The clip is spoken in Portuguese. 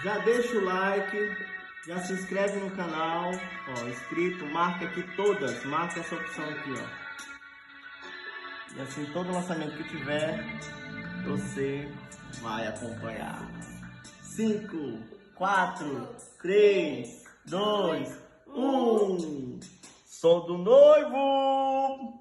Já deixa o like, já se inscreve no canal, ó, inscrito, marca aqui todas, marca essa opção aqui, ó. E assim, todo lançamento que tiver, você vai acompanhar. 5, 4, 3, 2, 1. Sou do noivo!